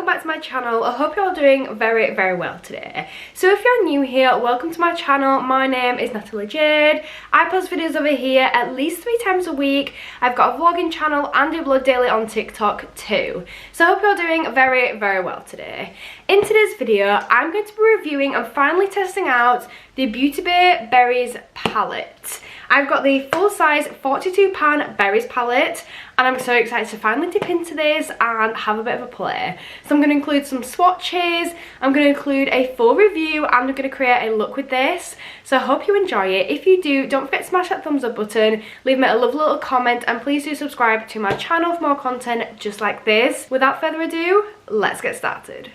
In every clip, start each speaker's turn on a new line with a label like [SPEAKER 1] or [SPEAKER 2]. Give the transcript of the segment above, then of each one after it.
[SPEAKER 1] back to my channel. I hope you're all doing very, very well today. So if you're new here, welcome to my channel. My name is Natalie Jade. I post videos over here at least 3 times a week. I've got a vlogging channel and do vlog daily on TikTok too. So I hope you're doing very, very well today. In today's video, I'm going to be reviewing and finally testing out the Beauty Bay Berries palette. I've got the full-size 42-pan Berries palette, and I'm so excited to finally dip into this and have a bit of a play. So I'm going to include some swatches, I'm going to include a full review, and I'm going to create a look with this. So I hope you enjoy it. If you do, don't forget to smash that thumbs up button, leave me a lovely little comment, and please do subscribe to my channel for more content just like this. Without further ado, let's get started.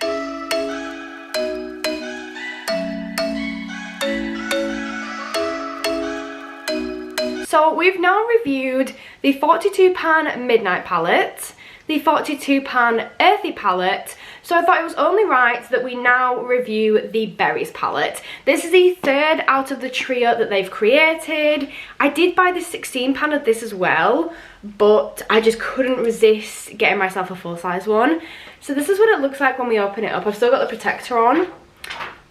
[SPEAKER 1] So we've now reviewed the 42-pan Midnight palette, the 42-pan Earthy palette, so I thought it was only right that we now review the Berries palette. This is the third out of the trio that they've created. I did buy the 16-pan of this as well, but I just couldn't resist getting myself a full-size one. So this is what it looks like when we open it up. I've still got the protector on,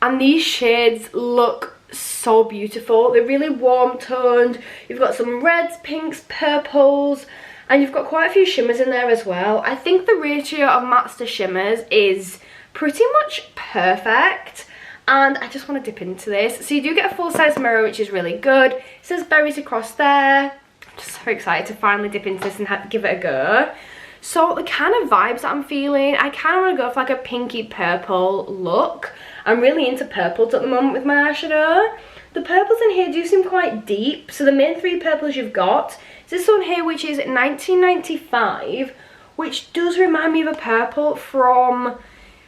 [SPEAKER 1] and these shades look so beautiful. They're really warm toned. You've got some reds, pinks, purples, and you've got quite a few shimmers in there as well. I think the ratio of mattes to shimmers is pretty much perfect, and I just want to dip into this. So you do get a full-size mirror, which is really good. It says berries across there. I'm just so excited to finally dip into this and give it a go. So the kind of vibes that I'm feeling, I kind of want to go for like a pinky purple look. I'm really into purples at the moment with my eyeshadow. The purples in here do seem quite deep. So the main 3 purples you've got is this one here, which is 1995, which does remind me of a purple from,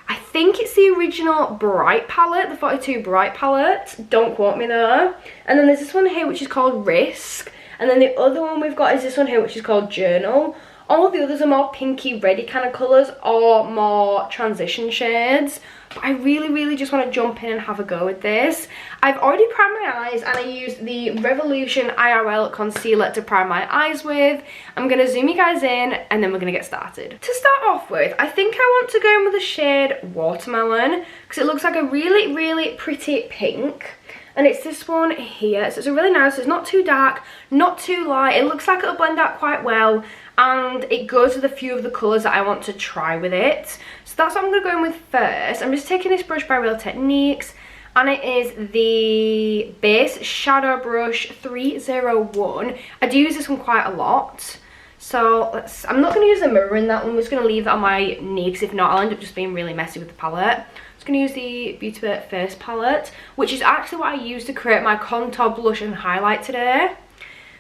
[SPEAKER 1] I think it's the original Bright palette, the 42 Bright palette. Don't quote me though. And then there's this one here, which is called Risk. And then the other one we've got is this one here, which is called Journal. All of the others are more pinky reddy kind of colours or more transition shades. But I really just want to jump in and have a go with this. I've already primed my eyes, and I used the Revolution IRL concealer to prime my eyes with. I'm going to zoom you guys in, and then we're going to get started. To start off with, I think I want to go in with the shade Watermelon, because it looks like a really pretty pink. And it's this one here. So it's a really nice, it's not too dark, not too light. It looks like it'll blend out quite well, and it goes with a few of the colours that I want to try with it. So that's what I'm going to go in with first. I'm just taking this brush by Real Techniques, and it is the Base Shadow Brush 301. I do use this one quite a lot. So I'm not going to use a mirror in that one. I'm just going to leave that on my knee, because if not, I'll end up just being really messy with the palette. I'm going to use the Beauty Bay Face palette, which is actually what I used to create my contour, blush and highlight today.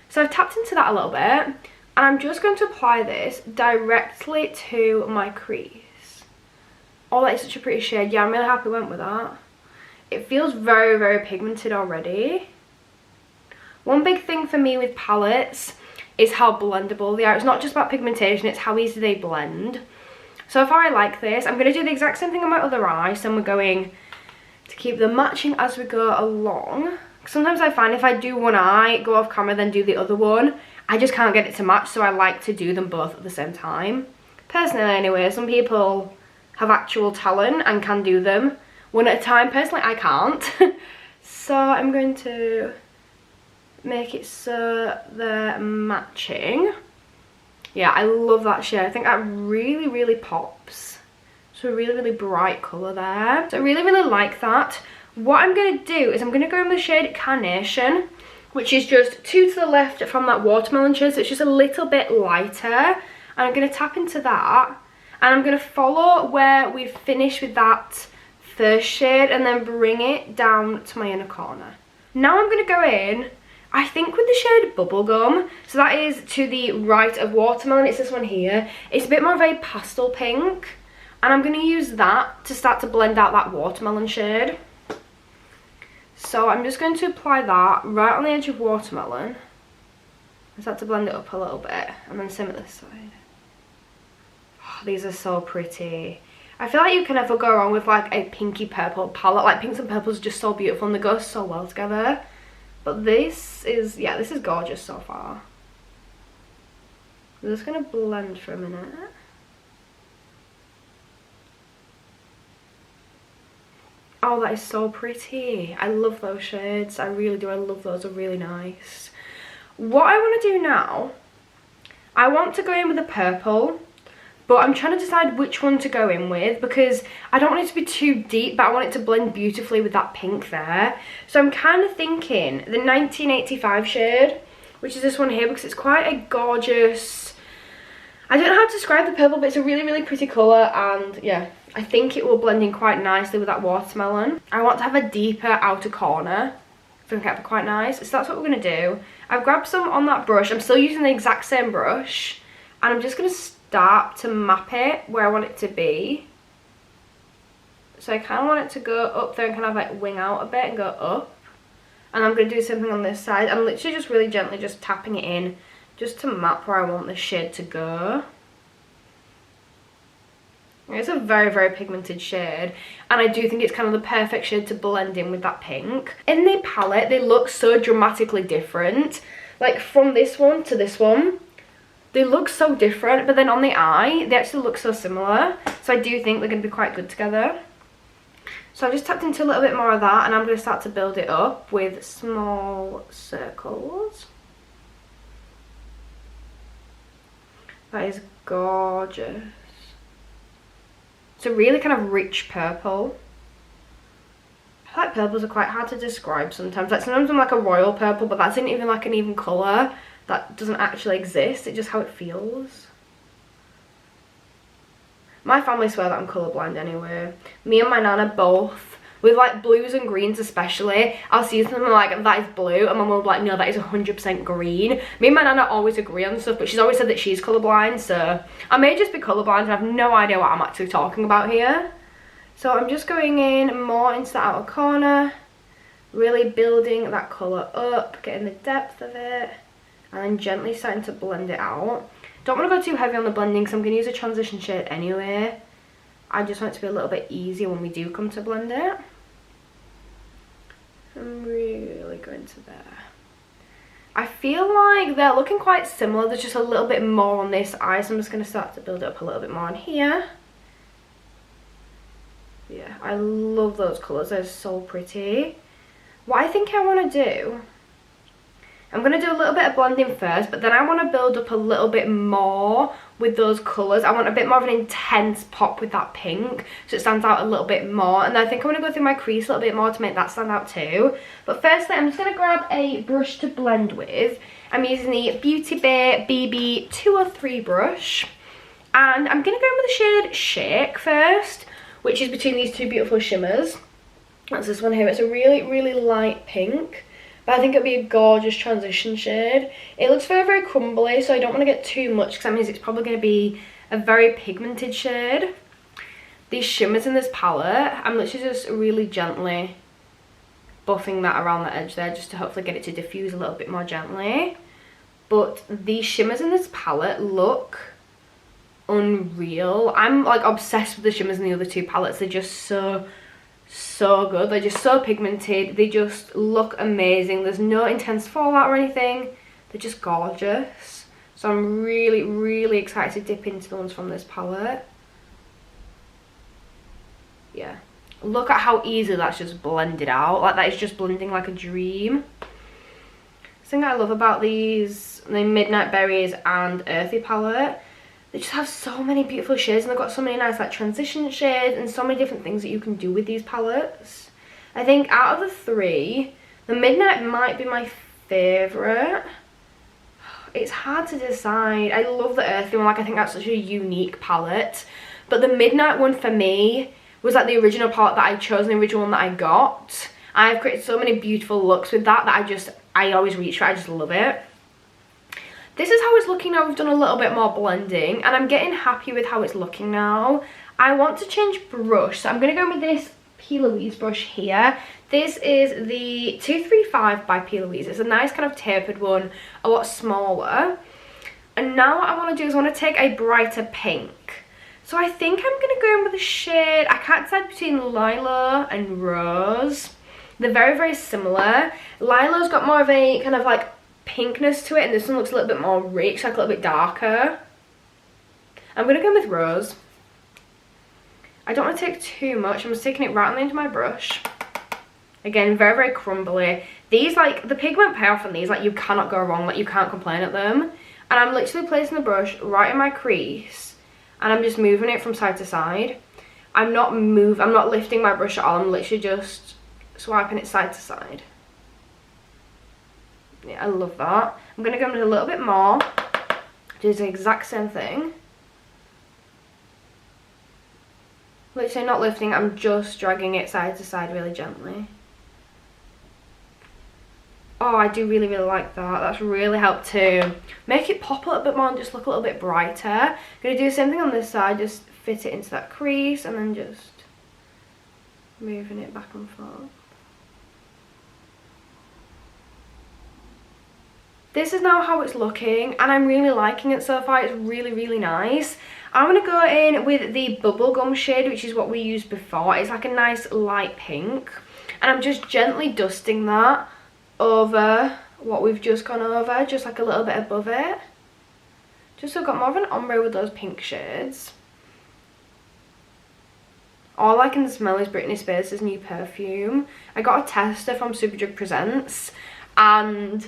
[SPEAKER 1] So I've tapped into that a little bit, and I'm just going to apply this directly to my crease. Oh, that is such a pretty shade. Yeah, I'm really happy I went with that. It feels very pigmented already. One big thing for me with palettes is how blendable they are. It's not just about pigmentation, it's how easy they blend. So far I like this. I'm going to do the exact same thing on my other eye, so we're going to keep them matching as we go along. Sometimes I find if I do one eye, go off camera, then do the other one, I just can't get it to match, so I like to do them both at the same time. Personally anyway, some people have actual talent and can do them one at a time. Personally, I can't. So I'm going to make it so they're matching. Yeah, I love that shade. I think that really pops. So a really bright colour there. So I really like that. What I'm going to do is I'm going to go in with the shade Carnation, which is just 2 to the left from that Watermelon shade. So it's just a little bit lighter. And I'm going to tap into that. And I'm going to follow where we've finished with that first shade and then bring it down to my inner corner. Now I'm going to go in, I think, with the shade Bubblegum. So that is to the right of Watermelon. It's this one here. It's a bit more of a pastel pink. And I'm going to use that to start to blend out that Watermelon shade. So I'm just going to apply that right on the edge of Watermelon. I start to blend it up a little bit. And then same at this side. Oh, these are so pretty. I feel like you can never go wrong with like a pinky purple palette. Like pinks and purples are just so beautiful and they go so well together. But this is, yeah, this is gorgeous so far. I'm just going to blend for a minute. Oh, that is so pretty. I love those shades. I really do. I love those. They're really nice. What I want to do now, I want to go in with a purple, but I'm trying to decide which one to go in with because I don't want it to be too deep, but I want it to blend beautifully with that pink there. So I'm kind of thinking the 1985 shade, which is this one here, because it's quite a gorgeous, I don't know how to describe the purple, but it's a really, really pretty colour, and yeah, I think it will blend in quite nicely with that watermelon. I want to have a deeper outer corner. I think that'd be quite nice. So that's what we're going to do. I've grabbed some on that brush. I'm still using the exact same brush, and I'm just going to start to map it where I want it to be. So I kind of want it to go up there and kind of like wing out a bit and go up. And I'm going to do something on this side. I'm literally just really gently just tapping it in just to map where I want the shade to go. It's a very, very pigmented shade, and I do think it's kind of the perfect shade to blend in with that pink. In the palette, they look so dramatically different. Like from this one to this one, they look so different, but then on the eye, they actually look so similar. So I do think they're going to be quite good together. So I've just tapped into a little bit more of that, and I'm going to start to build it up with small circles. That is gorgeous. It's a really kind of rich purple. I feel like purples are quite hard to describe sometimes. Like sometimes I'm like a royal purple, but that's not even like an even colour. That doesn't actually exist. It's just how it feels. My family swear that I'm colourblind anyway. Me and my nana both. With like blues and greens especially, I'll see something like, that is blue, and my mum will be like, no, that is 100% green. Me and my nana always agree on stuff, but she's always said that she's colourblind, so I may just be colourblind and have no idea what I'm actually talking about here. So I'm just going in more into the outer corner, really building that colour up, getting the depth of it, and then gently starting to blend it out. Don't want to go too heavy on the blending because I'm going to use a transition shade anyway. I just want it to be a little bit easier when we do come to blend it. I'm really going to there. I feel like they're looking quite similar. There's just a little bit more on this eye, so I'm just going to start to build it up a little bit more on here. Yeah, I love those colours. They're so pretty. What I think I want to do, I'm going to do a little bit of blending first, but then I want to build up a little bit more with those colours. I want a bit more of an intense pop with that pink, so it stands out a little bit more. And I think I'm going to go through my crease a little bit more to make that stand out too. But firstly, I'm just going to grab a brush to blend with. I'm using the Beauty Bay BB 203 brush. And I'm going to go in with the shade Shake first, which is between these two beautiful shimmers. That's this one here. It's a really, really light pink. But I think it'll be a gorgeous transition shade. It looks very, very crumbly, so I don't want to get too much because that means it's probably going to be a very pigmented shade. These shimmers in this palette, I'm literally just really gently buffing that around the edge there just to hopefully get it to diffuse a little bit more gently. But these shimmers in this palette look unreal. I'm like obsessed with the shimmers in the other two palettes. They're just so good. They're just so pigmented. They just look amazing. There's no intense fallout or anything. They're just gorgeous. So I'm really, really excited to dip into the ones from this palette. Yeah, look at how easy that's just blended out. Like that is just blending like a dream. The thing I love about these, the Midnight Berries and Earthy palette, they just have so many beautiful shades, and they've got so many nice like transition shades and so many different things that you can do with these palettes. I think out of the three, the Midnight might be my favourite. It's hard to decide. I love the Earthy one. Like I think that's such a unique palette. But the Midnight one for me was like the original palette that I chose and the original one that I got. I've created so many beautiful looks with that I always reach for. I just love it. This is how it's looking now. We've done a little bit more blending and I'm getting happy with how it's looking now. I want to change brush, so I'm going to go with this P. Louise brush here. This is the 235 by P. Louise. It's a nice kind of tapered one, a lot smaller. And now what I want to do is I want to take a brighter pink. So I think I'm going to go in with a shade, I can't decide between Lilo and Rose. They're very, very similar. Lilo's got more of a kind of like pinkness to it, and this one looks a little bit more rich, like a little bit darker. I'm going to go with Rose. I don't want to take too much. I'm just taking it right on the end of my brush. Again, very, very crumbly. These, like, the pigment payoff on these, like, you cannot go wrong. Like, you can't complain at them. And I'm literally placing the brush right in my crease. And I'm just moving it from side to side. I'm not lifting my brush at all. I'm literally just swiping it side to side. Yeah, I love that. I'm going to go in a little bit more. Do the exact same thing. Literally not lifting, I'm just dragging it side to side really gently. Oh, I do really, really like that. That's really helped to make it pop a little bit more and just look a little bit brighter. I'm going to do the same thing on this side, just fit it into that crease and then just moving it back and forth. This is now how it's looking and I'm really liking it so far. It's really, really nice. I'm going to go in with the Bubblegum shade, which is what we used before. It's like a nice light pink. And I'm just gently dusting that over what we've just gone over, just like a little bit above it. Just so I've got more of an ombre with those pink shades. All I can smell is Britney Spears' new perfume. I got a tester from Superdrug Presents and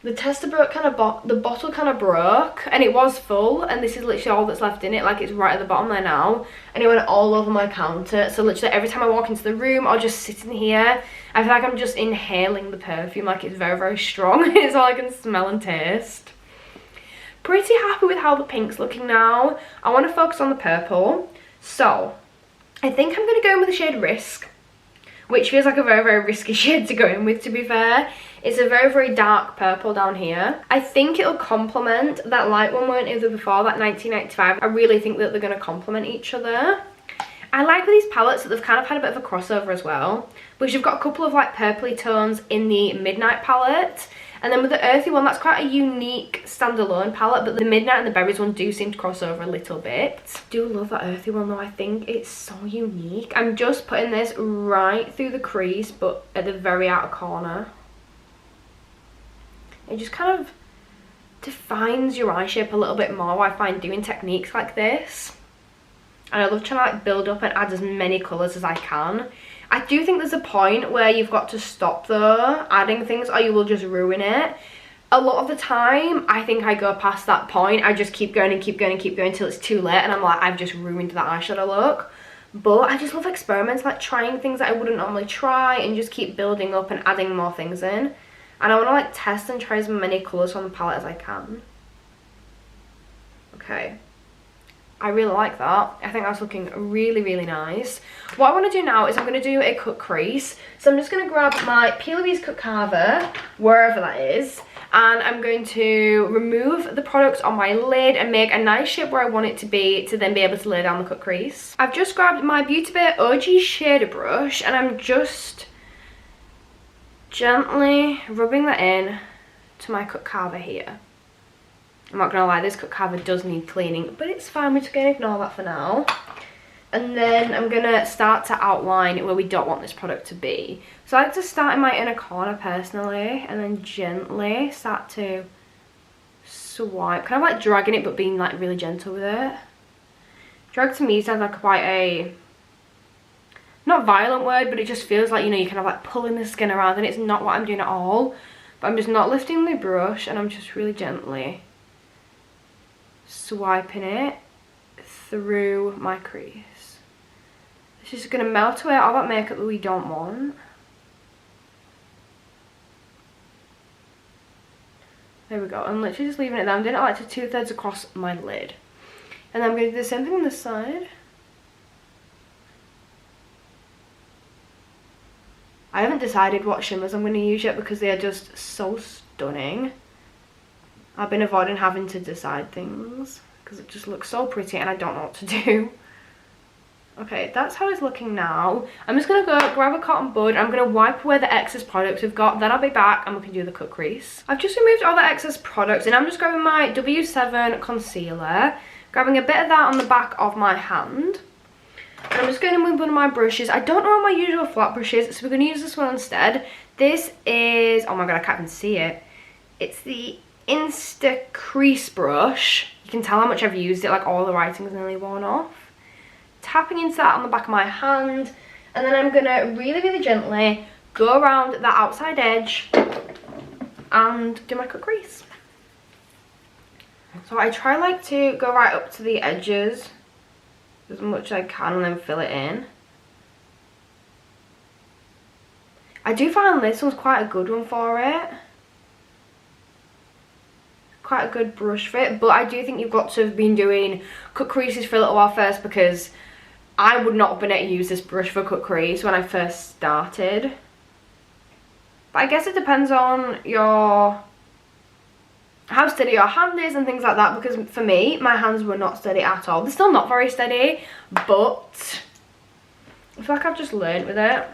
[SPEAKER 1] the tester broke the bottle kind of broke and it was full and this is literally all that's left in it, like it's right at the bottom there now, and it went all over my counter. So literally every time I walk into the room or just sit in here, I feel like I'm just inhaling the perfume, like it's very, very strong. It's all I can smell and taste. Pretty happy with how the pink's looking now. I want to focus on the purple, so I think I'm going to go in with the shade Risk, which feels like a very, very risky shade to go in with, to be fair. It's a very, very dark purple down here. I think it'll complement that light one we went over before, that 1995. I really think that they're going to complement each other. I like with these palettes that they've kind of had a bit of a crossover as well, because you've got a couple of like purpley tones in the Midnight palette. And then with the earthy one, that's quite a unique standalone palette, but the Midnight and the Berries one do seem to cross over a little bit. I do love that earthy one though. I think it's so unique. I'm just putting this right through the crease, but at the very outer corner. It just kind of defines your eye shape a little bit more, I find, doing techniques like this. And I love trying to like build up and add as many colours as I can. I do think there's a point where you've got to stop though, adding things, or you will just ruin it. A lot of the time, I think I go past that point. I just keep going and keep going and keep going until it's too late and I'm like, I've just ruined that eyeshadow look. But I just love experiments, like trying things that I wouldn't normally try and just keep building up and adding more things in. And I want to like test and try as many colours on the palette as I can. Okay. I really like that. I think that's looking really, really nice. What I want to do now is I'm going to do a cut crease. So I'm just going to grab my P. Louise cut carver, wherever that is. And I'm going to remove the product on my lid and make a nice shape where I want it to then be able to lay down the cut crease. I've just grabbed my Beauty Bay OG shader brush and I'm just gently rubbing that in to my cut carver here. I'm not gonna lie, this cut carver does need cleaning, but it's fine, we're just gonna ignore that for now. And then I'm gonna start to outline where we don't want this product to be. So I like to start in my inner corner personally, and then gently start to swipe, kind of like dragging it but being like really gentle with it. Drag to me sounds like quite a, not violent word, but it just feels like, you know, you're kind of like pulling the skin around, and it's not what I'm doing at all. But I'm just not lifting the brush and I'm just really gently swiping it through my crease. It's just going to melt away all that makeup that we don't want. There we go. I'm literally just leaving it there. I'm doing it like to 2/3 across my lid. And then I'm going to do the same thing on this side. I haven't decided what shimmers I'm going to use yet because they are just so stunning. I've been avoiding having to decide things because it just looks so pretty and I don't know what to do. Okay, that's how it's looking now. I'm just going to go grab a cotton bud. I'm going to wipe away the excess products we've got. Then I'll be back and we can do the cut crease. I've just removed all the excess products and I'm just grabbing my W7 concealer. Grabbing a bit of that on the back of my hand. And I'm just going in with one of my brushes. I don't know what my usual flat brush is, so we're going to use this one instead. This is, oh my god, I can't even see it. It's the Insta Crease brush. You can tell how much I've used it, like all the writing's nearly worn off. tapping into that on the back of my hand, and then I'm gonna really, really gently go around that outside edge and do my cut crease. So I try like to go right up to the edges as much as I can and then fill it in. I do find this one's quite a good one for it. Quite a good brush for it, but I do think you've got to have been doing cut creases for a little while first, because I would not have been able to use this brush for cut crease when I first started. But I guess it depends on how steady your hand is and things like that, because for me, my hands were not steady at all. They're still not very steady, but I feel like I've just learned with it.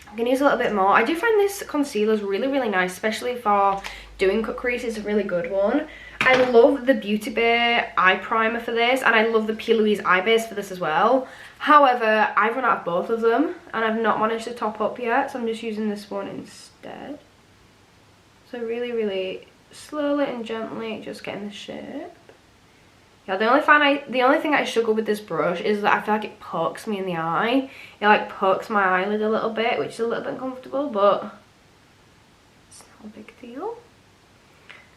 [SPEAKER 1] I'm gonna use a little bit more. I do find this concealer is really, really nice, especially for doing cut crease. It's a really good one. I love the Beauty Bay eye primer for this, and I love the P. Louise eye base for this as well. However, I've run out of both of them, and I've not managed to top up yet, so I'm just using this one instead. So really, really slowly and gently just getting the shape. Yeah, the only thing I struggle with this brush is that I feel like it pokes me in the eye. It like pokes my eyelid a little bit, which is a little bit uncomfortable, but it's not a big deal.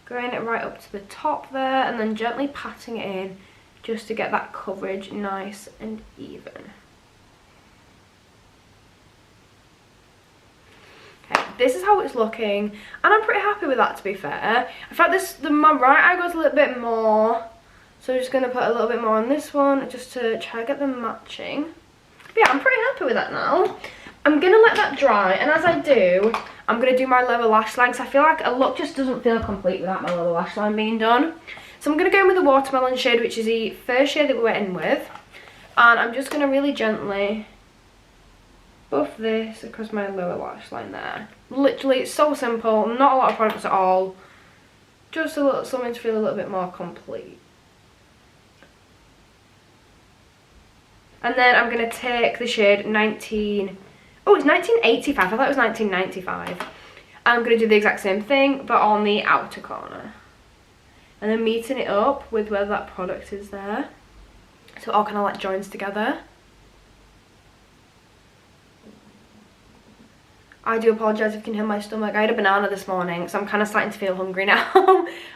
[SPEAKER 1] Going it right up to the top there, and then gently patting it in just to get that coverage nice and even. Okay, this is how it's looking, and I'm pretty happy with that, to be fair. In fact, my right eye goes a little bit more, so I'm just going to put a little bit more on this one just to try to get them matching. But yeah, I'm pretty happy with that now. I'm going to let that dry, and as I do, I'm going to do my lower lash line, because I feel like a look just doesn't feel complete without my lower lash line being done. So I'm going to go in with the watermelon shade, which is the first shade that we went in with. And I'm just going to really gently buff this across my lower lash line there. Literally, it's so simple, not a lot of products at all. Just a little something to feel a little bit more complete. And then I'm going to take the shade it's 1985, I thought it was 1995. I'm going to do the exact same thing, but on the outer corner. And then meeting it up with where that product is there. So it all kind of like joins together. I do apologise if you can hear my stomach. I had a banana this morning, so I'm kind of starting to feel hungry now.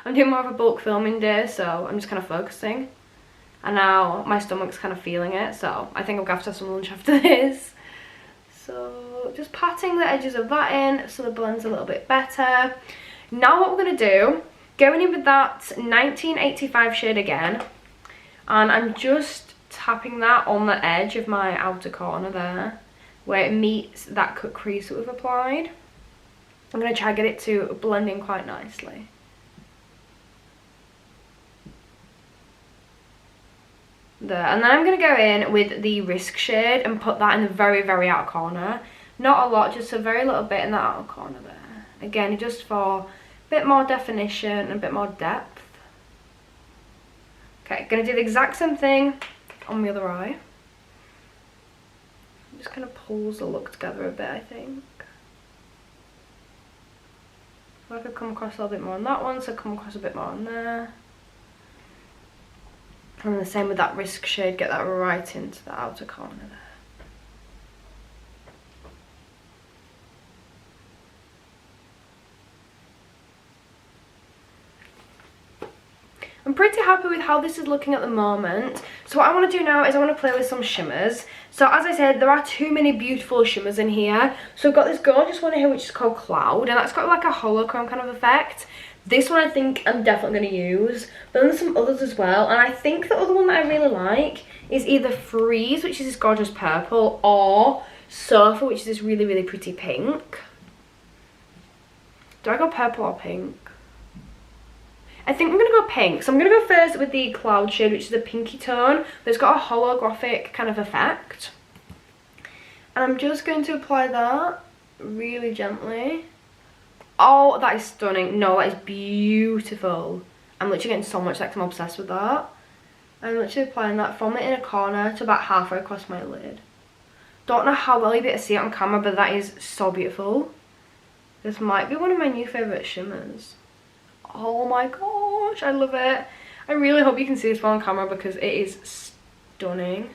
[SPEAKER 1] I'm doing more of a bulk filming day, so I'm just kind of focusing. And now my stomach's kind of feeling it, so I think I'm going to have to have some lunch after this. So just patting the edges of that in so the blend's a little bit better. Now what we're going to do, going in with that 1985 shade again, and I'm just tapping that on the edge of my outer corner there, where it meets that cut crease that we've applied. I'm going to try to get it to blend in quite nicely. There, and then I'm going to go in with the Risk shade and put that in the very, very outer corner. Not a lot, just a very little bit in that outer corner there. Again, just for a bit more definition and a bit more depth. Okay, going to do the exact same thing on the other eye. Just kind of pulls the look together a bit, I think. I could come across a little bit more on that one, so come across a bit more on there. And the same with that Risk shade, get that right into the outer corner there. I'm pretty happy with how this is looking at the moment. So what I want to do now is I want to play with some shimmers. So as I said, there are too many beautiful shimmers in here. So I've got this gorgeous one here which is called Cloud, and that's got like a holochrome kind of effect. This one I think I'm definitely going to use, but then there's some others as well, and I think the other one that I really like is either Freeze, which is this gorgeous purple, or Sofa, which is this really, really pretty pink. Do I go purple or pink? I think I'm going to go pink, so I'm going to go first with the Cloud shade, which is a pinky tone, but it's got a holographic kind of effect. And I'm just going to apply that really gently. Oh, that is stunning. No, that is beautiful. I'm literally getting so much sex. I'm obsessed with that. I'm literally applying that from the inner corner to about halfway across my lid. Don't know how well you'll be able to see it on camera, but that is so beautiful. This might be one of my new favourite shimmers. Oh my gosh, I love it. I really hope you can see this one on camera because it is stunning.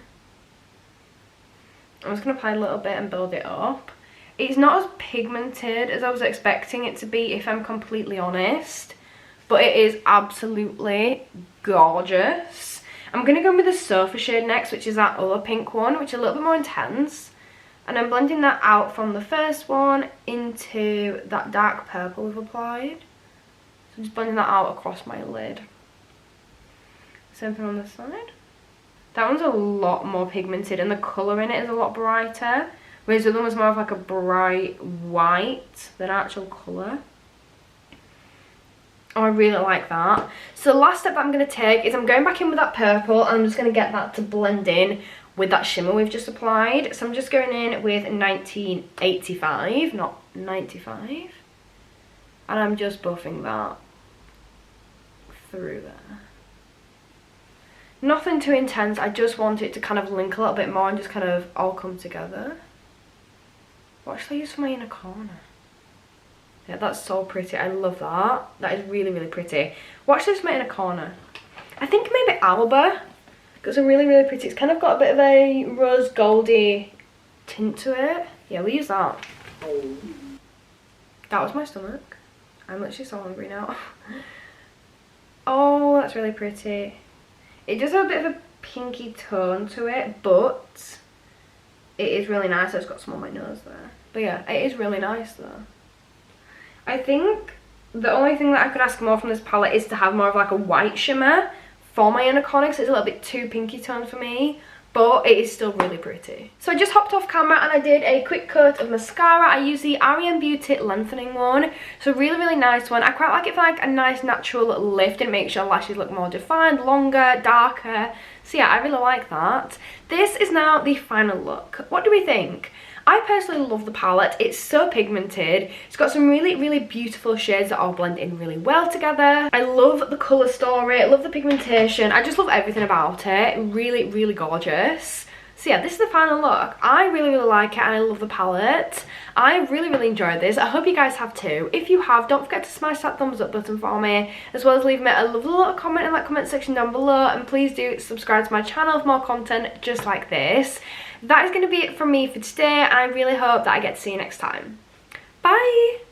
[SPEAKER 1] I'm just going to apply a little bit and build it up. It's not as pigmented as I was expecting it to be, if I'm completely honest. But it is absolutely gorgeous. I'm going to go with the Sofa shade next, which is that other pink one, which is a little bit more intense. And I'm blending that out from the first one into that dark purple we've applied. So I'm just blending that out across my lid. Same thing on this side. That one's a lot more pigmented and the colour in it is a lot brighter. Whereas the other one was more of like a bright white than actual colour. Oh, I really like that. So the last step that I'm going to take is I'm going back in with that purple and I'm just going to get that to blend in with that shimmer we've just applied. So I'm just going in with 1985, not 95. And I'm just buffing that through there. Nothing too intense, I just want it to kind of link a little bit more and just kind of all come together. What should I use for my inner corner? Yeah, that's so pretty. I love that. That is really, really pretty. What should I use for my inner corner? I think maybe Alba. It's a really, really pretty. It's kind of got a bit of a rose goldy tint to it. Yeah, we'll use that. That was my stomach. I'm literally so hungry now. Oh, that's really pretty. It does have a bit of a pinky tone to it, but it is really nice. I've just got some on my nose there. But yeah, it is really nice though. I think the only thing that I could ask more from this palette is to have more of like a white shimmer for my inner corner, because it's a little bit too pinky toned for me. But it is still really pretty. So I just hopped off camera and I did a quick coat of mascara. I used the R.E.M. Beauty lengthening one. So really, really nice one. I quite like it for like a nice natural lift and make sure lashes look more defined, longer, darker. So yeah, I really like that. This is now the final look. What do we think? I personally love the palette. It's so pigmented. It's got some really, really beautiful shades that all blend in really well together. I love the colour story. I love the pigmentation. I just love everything about it. Really, really gorgeous. So yeah, this is the final look. I really, really like it and I love the palette. I really, really enjoyed this. I hope you guys have too. If you have, don't forget to smash that thumbs up button for me, as well as leave me a lovely little comment in that comment section down below, and please do subscribe to my channel for more content just like this. That is going to be it from me for today, and I really hope that I get to see you next time. Bye!